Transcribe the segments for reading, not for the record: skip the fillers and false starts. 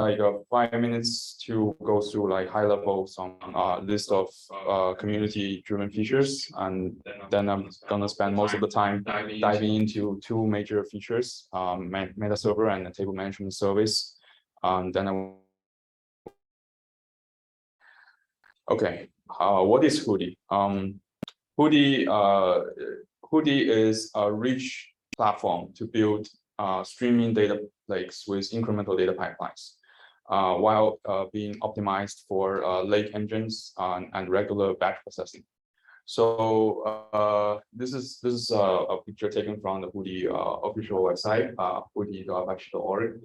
like 5 minutes to go through like high level some list of community driven features, and then I'm gonna spend most of the time diving into two major features, metaserver and the table management service. Then okay, what is Hudi? Hudi is a rich platform to build streaming data lakes with incremental data pipelines, while being optimized for lake engines and regular batch processing. So this is a picture taken from the Hudi official website, hudi.apache.org.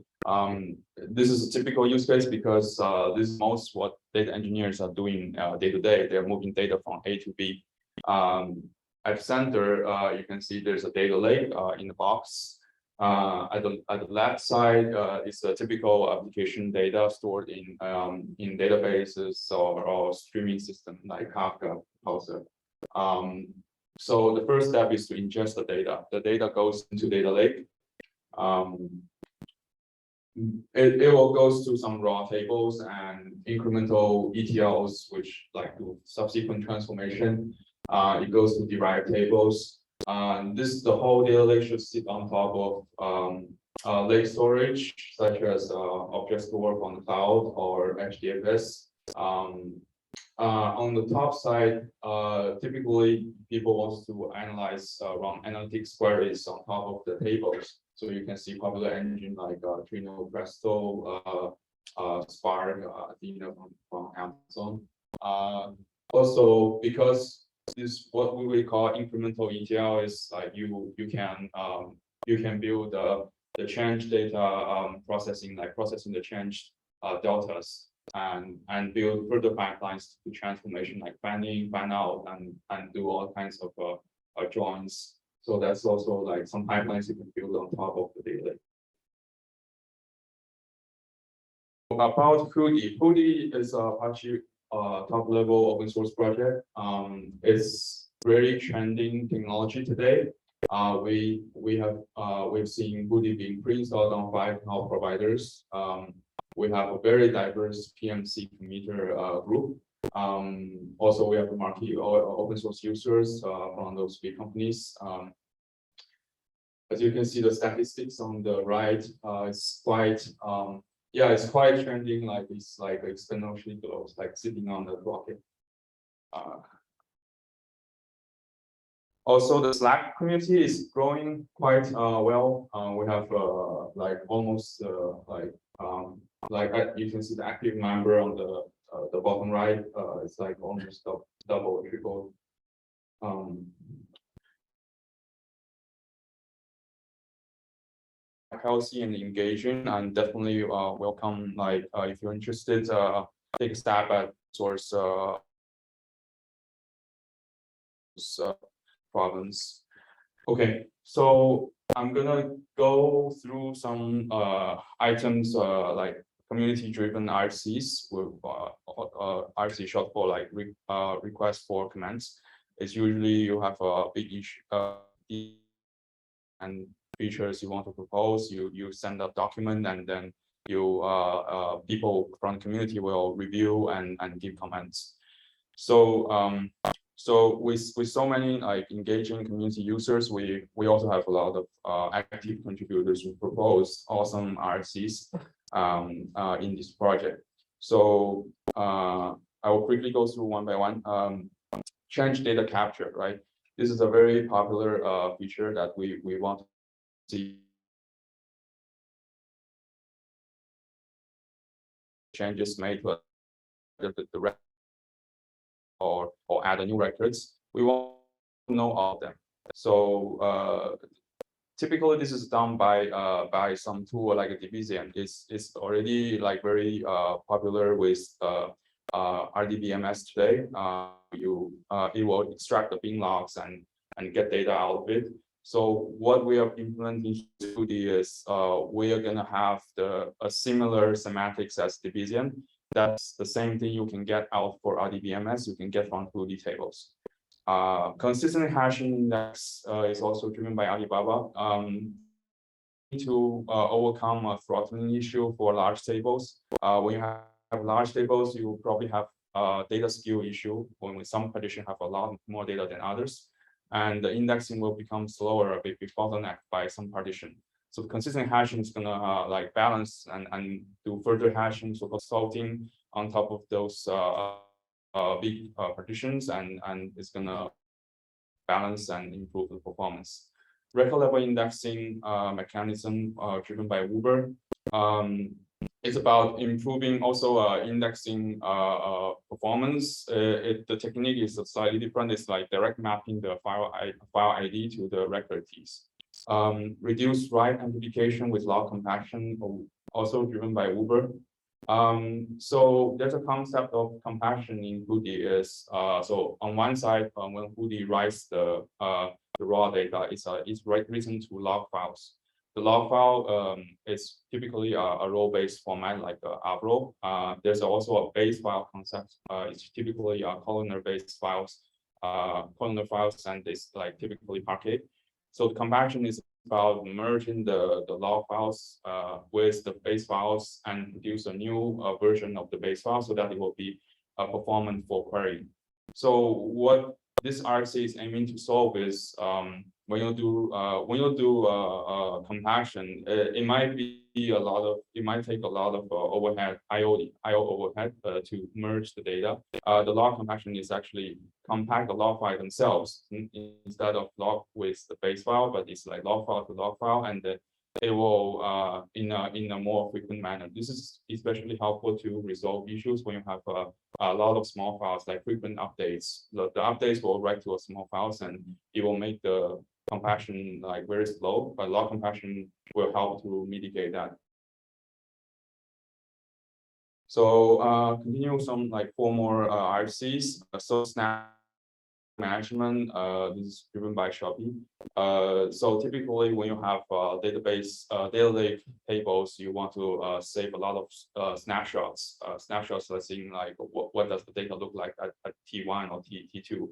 This is a typical use case because this is most what data engineers are doing day to day. They're moving data from A to B. At the center, you can see there's a data lake in the box. At the left side is a typical application data stored in databases or streaming system like Kafka, Pulsar. So the first step is to ingest the data. The data goes into data lake. It will go to some raw tables and incremental ETLs, which like do subsequent transformation. It goes to derived tables. The whole data lake should sit on top of lake storage, such as object store from the cloud or HDFS. On the top side, typically people want to analyze run analytics queries on top of the tables. So you can see popular engine like Trino, Presto, Spark, Athena from Amazon. Also, because this what we will call incremental ETL is like you can build the change data processing the change deltas and build further pipelines to transformation like fan in, fan out, and do all kinds of joins. So that's also like some pipelines you can build on top of the data lake. About Hudi. Hudi is a Apache top level open source project. It's very trending technology today. We've seen Hudi being pre-installed on 5 cloud providers. We have a very diverse PMC committer group. Also, we have a marquee open source users from those big companies. As you can see, the statistics on the right, it's quite trending. Like it's like exponentially growth, like sitting on the rocket. Also, the Slack community is growing quite well. We have like almost you can see the active member on the bottom right. It's like almost double or triple. Healthy and engaging, and definitely welcome. Like if you're interested, take a stab at source problems. Okay, so I'm gonna go through some items like community-driven RFCs with RFC short for like request for comments. It's usually you have a big issue and features you want to propose. You send a document, and then people from the community will review and give comments. So so with so many like engaging community users, we also have a lot of active contributors who propose awesome RFCs in this project. So I will quickly go through one by one. Change data capture, right? This is a very popular feature that we want to see changes made to the record or add a new records. We want to know all of them. So typically this is done by some tool like a Division. It's already like very popular with RDBMS today. It will extract the bin logs and get data out of it. So what we are implementing Hudi is we are gonna have a similar semantics as Division. That's the same thing you can get out for RDBMS, you can get from Hudi tables. Consistent hashing index is also driven by Alibaba. to overcome a throttling issue for large tables. When you have large tables, you probably have a data skew issue when some partition have a lot more data than others, and the indexing will become slower a bit bottlenecked by some partition. So consistent hashing is gonna like balance and do further hashing, so-called sorting on top of those big partitions, and it's gonna balance and improve the performance. Record level indexing mechanism driven by Uber. It's about improving also indexing performance. The technique is slightly different. It's like direct mapping the file ID to the record keys. Reduce write amplification with log compaction, also driven by Uber. So there's a concept of compaction in Hudi is so on one side when Hudi writes the raw data, it's written to log files. The log file is typically a row-based format like APRO. There's also a base file concept. It's typically columnar-based files, columnar files, and it's like typically Parquet. So the compaction is about merging the log files with the base files and produce a new version of the base file so that it will be performant for querying. So what this RC is aiming to solve is when you do compaction, it might take a lot of overhead IO overhead to merge the data. The log compaction is actually compact the log file themselves instead of log with the base file, but it's like log file to log file, and it will in a more frequent manner. This is especially helpful to resolve issues when you have a lot of small files, like frequent updates. The updates will write to a small files, and it will make the compaction like very slow, but log compaction will help to mitigate that. So continue some like 4 more RFCs. So snap management, this is driven by Shopee. So typically when you have database data lake tables, you want to save a lot of snapshots. Snapshots, let's say like what does the data look like at T1 or T2.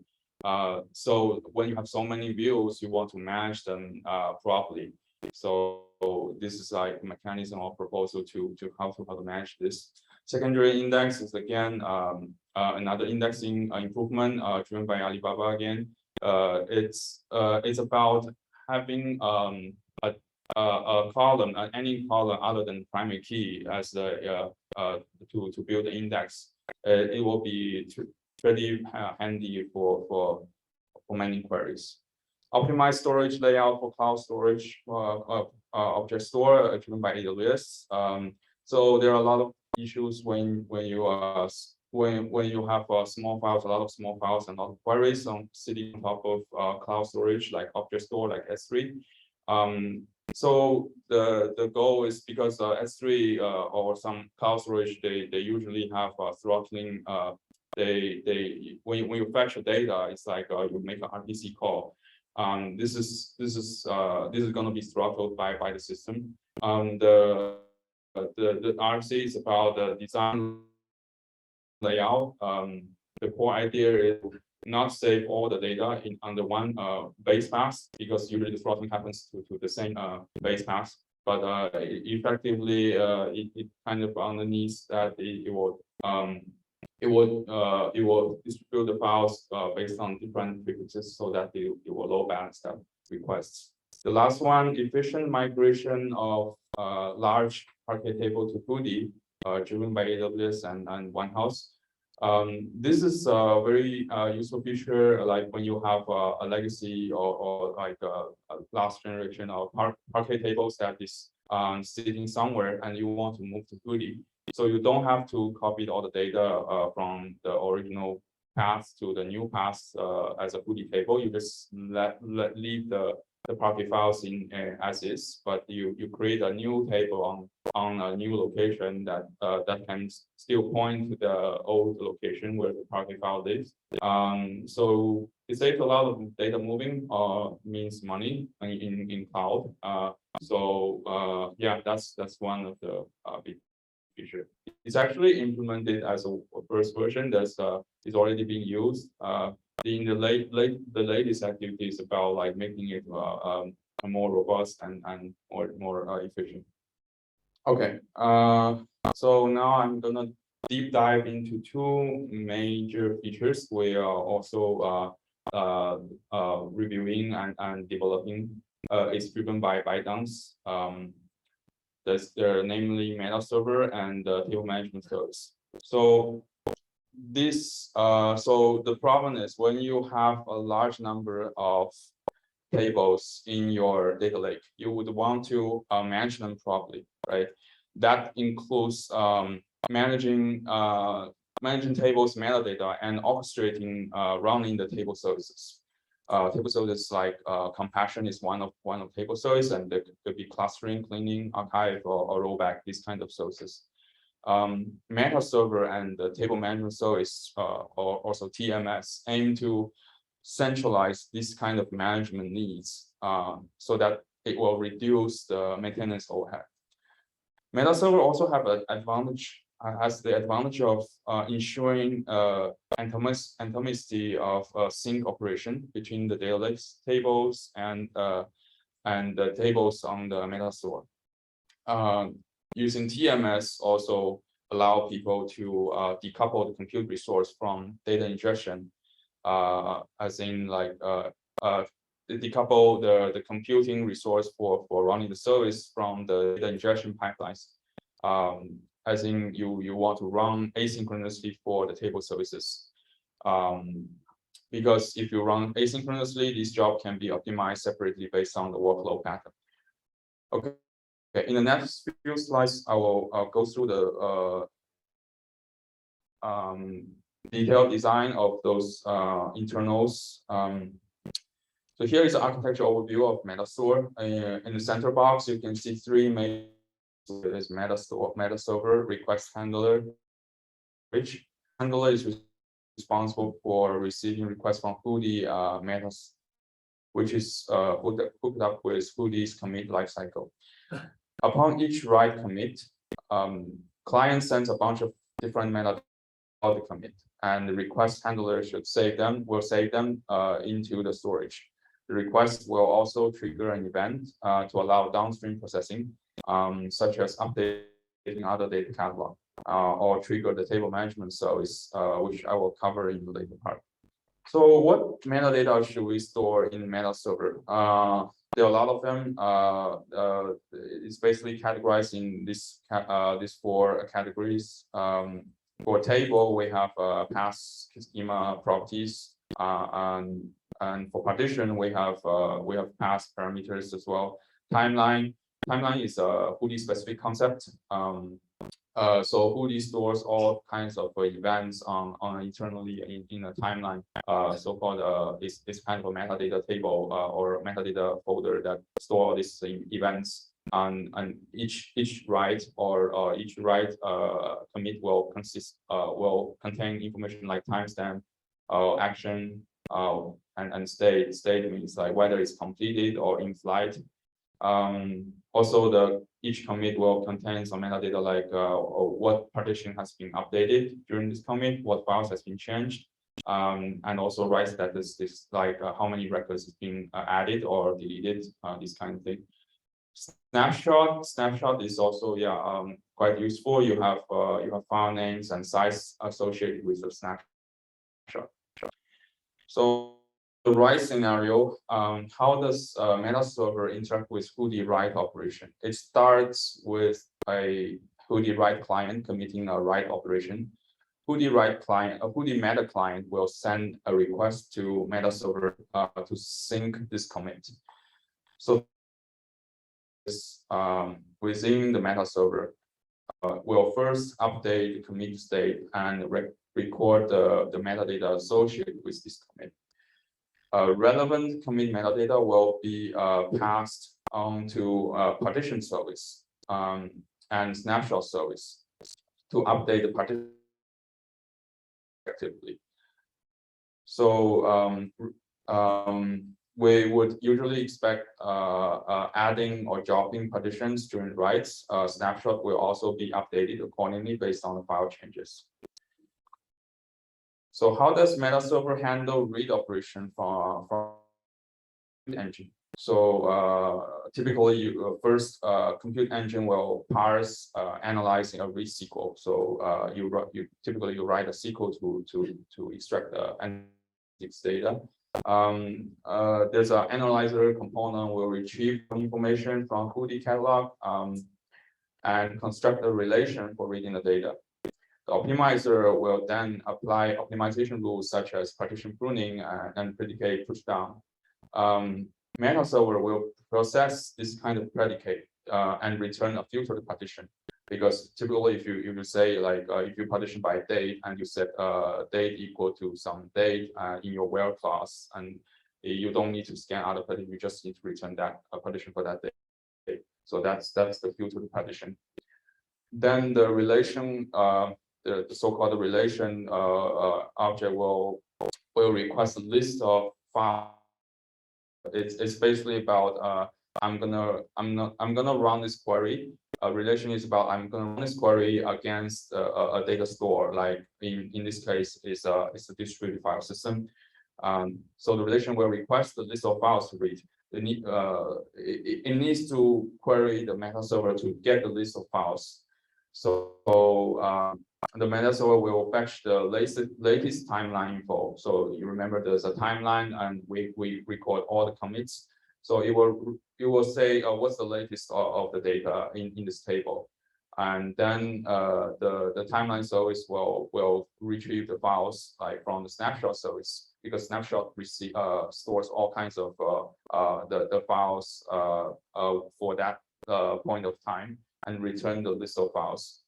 So when you have so many views, you want to manage them properly. So this is like a mechanism or proposal to how to manage this. Secondary index is again another indexing improvement driven by Alibaba again. It's about having a column, any column other than primary key as the to build the index. It will be pretty handy for many queries. Optimize storage layout for cloud storage object store driven by AWS. So there are a lot of issues when you have small files, a lot of small files and a lot of queries sitting on top of cloud storage like object store like S3. So the goal is because S3 or some cloud storage they usually have throttling. When you fetch the data, it's like you make an RPC call. This is going to be throttled by the system. The RC is about the design layout. The core idea is not save all the data under one base pass, because usually the throttling happens to the same base pass. But effectively, it kind of underneath that it will distribute the files based on different frequencies so that it will load balance that requests. The last one, efficient migration of large Parquet table to Hudi, driven by AWS and OneHouse. This is a very useful feature, like when you have a legacy or like a last generation of Parquet tables that is sitting somewhere and you want to move to Hudi. So you don't have to copy all the data from the original path to the new path as a Hudi table. You just leave the Parquet files in as is, but you create a new table on a new location that can still point to the old location where the Parquet file is. So it saves a lot of data moving, means money in cloud. Yeah, that's one of the big feature. It's actually implemented as a first version that's is already being used. In the latest activities about like making it more robust and more efficient. Okay, so now I'm gonna deep dive into two major features we are also reviewing and developing. It's driven by Bytedance. Namely Metaserver and table management service. So the problem is when you have a large number of tables in your data lake, you would want to manage them properly, right? That includes managing tables metadata and orchestrating running the table services. Table services like compassion is one of table services, and there could be clustering, cleaning, archive, or rollback, these kind of services. Meta server and the table management service, or also TMS, aim to centralize this kind of management needs so that it will reduce the maintenance overhead. Meta server also have an advantage, has the advantage of ensuring atomicity of sync operation between the data lakes tables and the tables on the metastore. Using TMS also allow people to decouple the compute resource from data ingestion, as in like decouple the computing resource for running the service from the data ingestion pipelines. As in you want to run asynchronously for the table services. Because if you run asynchronously, this job can be optimized separately based on the workload pattern. Okay, in the next few slides, I will go through the detailed design of those internals. So here is the architecture overview of Metastore. In the center box, you can see three main. There is Metastore, Metaserver, request handler. Which handler is responsible for receiving requests from Hudi metas, which is hooked up with Hudi's commit lifecycle. Upon each write commit, client sends a bunch of different metadata of the commit, and the request handler should save them into the storage. The request will also trigger an event to allow downstream processing, such as updating other data catalog, or trigger the table management service, which I will cover in the later part. So what metadata should we store in Metaserver? There are a lot of them. It's basically categorized in these four categories. For table, we have pass schema properties, and for partition, we have pass parameters as well. Timeline is a Hudi specific concept. So Hudi stores all kinds of events on internally in a timeline. So-called this kind of a metadata table or metadata folder that store these events. And each write or each write commit will contain information like timestamp, action, and state. State means like whether it's completed or in flight. Also, each commit will contain some metadata like what partition has been updated during this commit, what files has been changed, and also write status is like how many records has been added or deleted, this kind of thing. Snapshot is also quite useful. You have file names and size associated with the snapshot. So the write scenario, how does Metaserver interact with Hudi write operation? It starts with a Hudi write client committing a write operation. Hudi meta client will send a request to Metaserver to sync this commit. So within the Metaserver, we'll first update the commit state and record the metadata associated with this commit. Relevant commit metadata will be passed on to partition service and snapshot service to update the partition effectively. So we would usually expect adding or dropping partitions during writes. Snapshot will also be updated accordingly based on the file changes. So how does Metaserver handle read operation from engine? So typically, you first compute engine will parse, analyze a rich SQL. So you typically write a SQL to extract the analytics data. There's an analyzer component will retrieve information from Hudi catalog and construct a relation for reading the data. The optimizer will then apply optimization rules such as partition pruning and predicate pushdown. Metaserver will process this kind of predicate and return a filtered partition. Because typically, if you say like if you partition by date and you set date equal to some date in your where class, and you don't need to scan other partition, you just need to return that partition for that date. So that's the filtered partition. Then the relation, the so-called relation object will request a list of files. It's basically about I'm gonna run this query. Relation is about I'm gonna run this query against a data store. Like in this case, it's a distributed file system. So the relation will request the list of files to read. It needs to query the meta server to get the list of files. So the meta server will fetch the latest timeline info. So you remember there's a timeline, and we record all the commits. So it will say what's the latest of the data in this table, and then the timeline service will retrieve the files like from the snapshot service, because snapshot stores all kinds of the files for that point of time and return the list of files.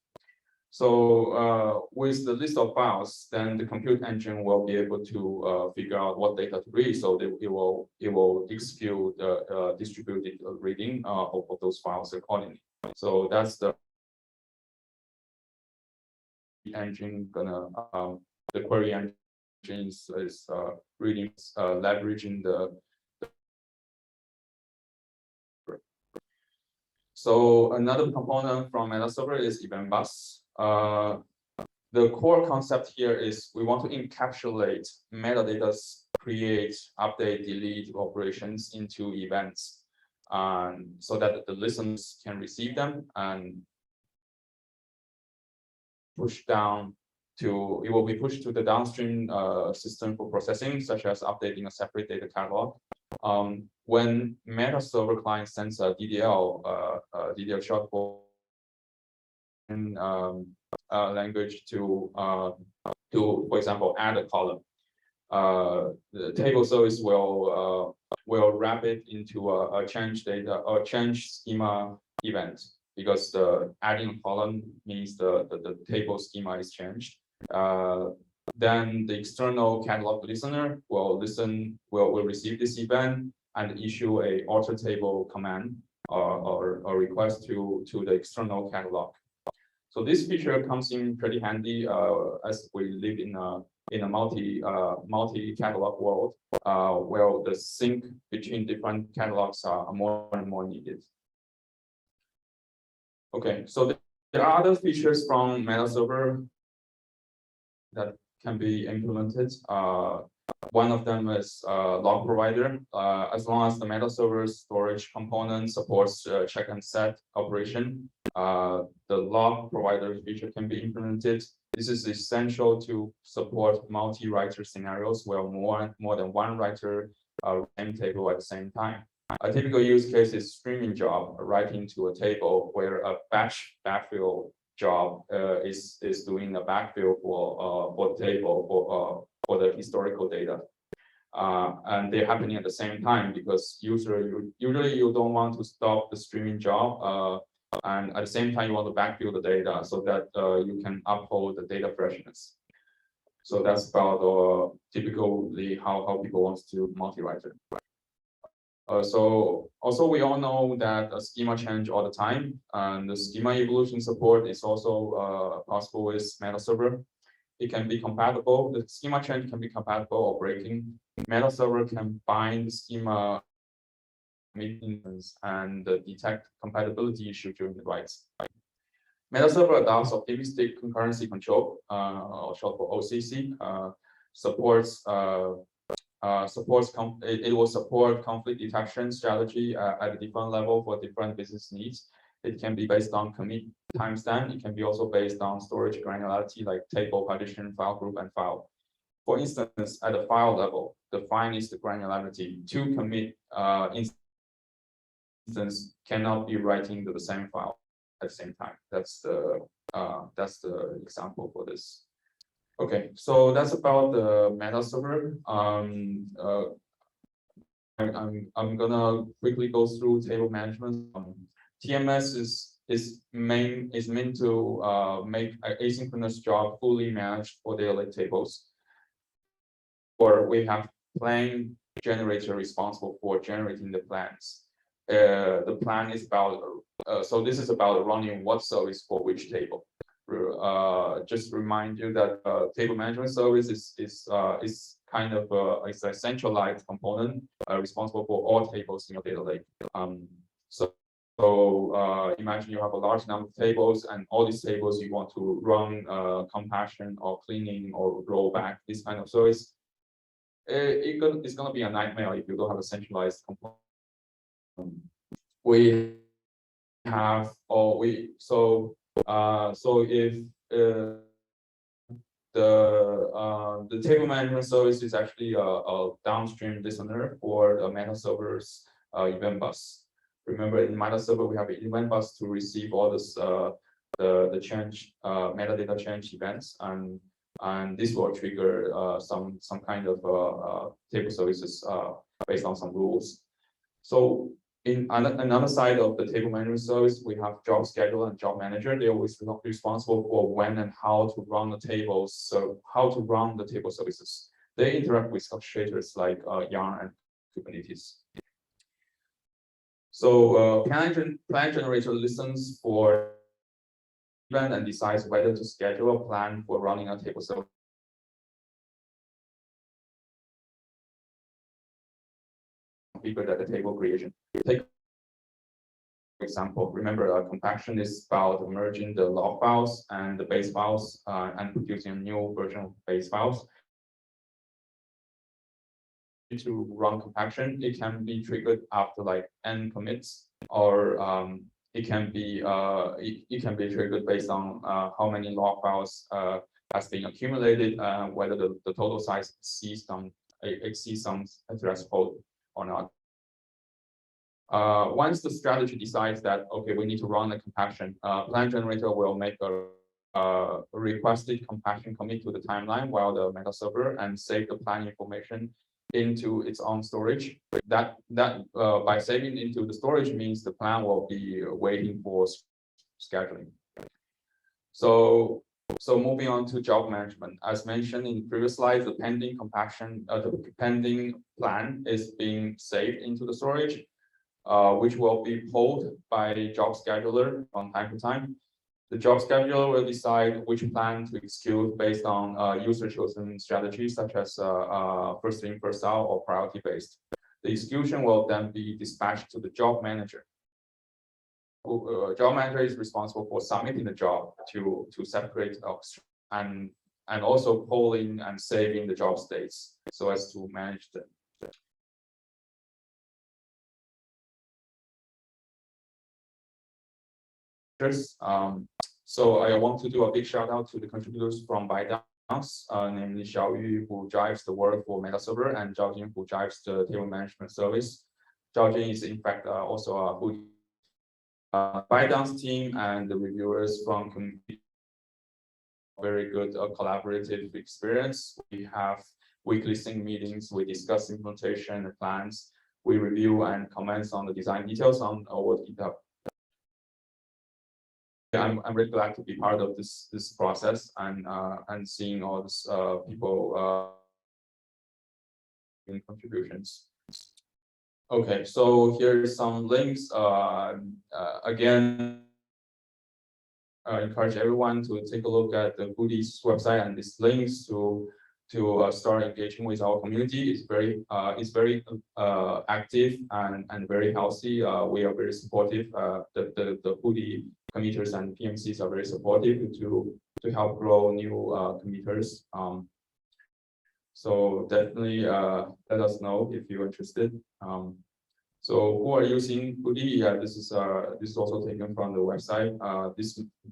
So with the list of files, then the compute engine will be able to figure out what data to read. So it will execute the distributed reading of those files accordingly. So that's the engine gonna the query engine is reading leveraging the. So another component from Metaserver is event bus. The core concept here is we want to encapsulate metadata's create, update, delete operations into events, so that the listeners can receive them and it will be pushed to the downstream system for processing, such as updating a separate data catalog. When Meta server client sends a DDL short form language to, for example, add a column, the table service will wrap it into a change data or change schema event, because the adding a column means the table schema is changed. Then the external catalog listener will receive this event and issue a alter table command or request to the external catalog. So this feature comes in pretty handy as we live in a multi-catalog world where the sync between different catalogs are more and more needed. Okay, so there are other features from Metaserver that can be implemented. One of them is log provider. As long as the Metaserver storage component supports check and set operation, the log provider feature can be implemented. This is essential to support multi-writer scenarios where more than one writer same table at the same time. A typical use case is streaming job, writing to a table where a batch backfill job is doing a backfill for the table for the historical data. And they're happening at the same time, because usually you don't want to stop the streaming job and at the same time you want to backfill the data so that you can uphold the data freshness. So that's about typically how people want to multi-writer. So also we all know that a schema change all the time, and the schema evolution support is also possible with Metaserver. It can be compatible. The schema change can be compatible or breaking. Metaserver can bind schema maintenance and detect compatibility issue during the writes. Metaserver adopts optimistic concurrency control, or short for OCC, supports it will support conflict detection strategy at a different level for different business needs. It can be based on commit timestamp. It can be also based on storage granularity, like table, partition, file group, and file. For instance, at the file level, define is the granularity. Two commit instance cannot be writing to the same file at the same time. That's the example for this. Okay, so that's about the meta server. I'm gonna quickly go through table management. TMS is meant to make an asynchronous job fully managed for daily tables. Or we have plan generator responsible for generating the plans. The plan is about so this is about running what service for which table. Just remind you that table management service is kind of it's a centralized component responsible for all tables in your data lake. So imagine you have a large number of tables, and all these tables you want to run compassion or cleaning or rollback, this kind of service. It's going to be a nightmare if you don't have a centralized component. We have, or we so if the table management service is actually a downstream listener for the meta server's event bus. Remember, in meta server we have an event bus to receive all this the change metadata change events, and this will trigger some kind of table services based on some rules. So in another side of the table management service, we have job scheduler and job manager. They're always responsible for when and how to run the tables, so how to run the table services. They interact with orchestrators like Yarn and Kubernetes. So plan generator listens for event and decides whether to schedule a plan for running a table service. Configure that the table creation. Take for example, remember compaction is about merging the log files and the base files and producing a new version of base files. To run compaction, it can be triggered after like n commits, or it can be triggered based on how many log files has been accumulated, whether the total size exceeds some threshold or not. Once the strategy decides that okay, we need to run a compaction, plan generator will make a requested compaction commit to the timeline while the meta server and save the plan information into its own storage. That by saving into the storage means the plan will be waiting for scheduling. So moving on to job management, as mentioned in previous slides, the pending compaction, the pending plan is being saved into the storage, which will be pulled by the job scheduler from time to time. The job scheduler will decide which plan to execute based on user-chosen strategies such as first in, first out, or priority-based. The execution will then be dispatched to the job manager. Job manager is responsible for submitting the job to separate and also polling and saving the job states so as to manage them. So I want to do a big shout out to the contributors from Bytedance, namely Xiaoyu, who drives the work for meta server, and Zhaojin, who drives the table management service. Zhaojin is in fact also a Hudi. Bytedance team and the reviewers from community very good collaborative experience. We have weekly sync meetings. We discuss implementation and plans. We review and comment on the design details on our GitHub. I'm really glad to be part of this process and seeing all these people in contributions. Okay, so here's some links. Again, I encourage everyone to take a look at the Hudi's website and these links to start engaging with our community. It's very active and very healthy. We are very supportive. The Hudi committers and PMCs are very supportive to help grow new committers. So definitely let us know if you're interested. So who are using Hudi? Yeah, this is also taken from the website.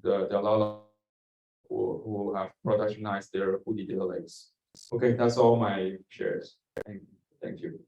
There are a lot of who have productionized their Hudi data lakes. Okay, that's all my shares. Thank you.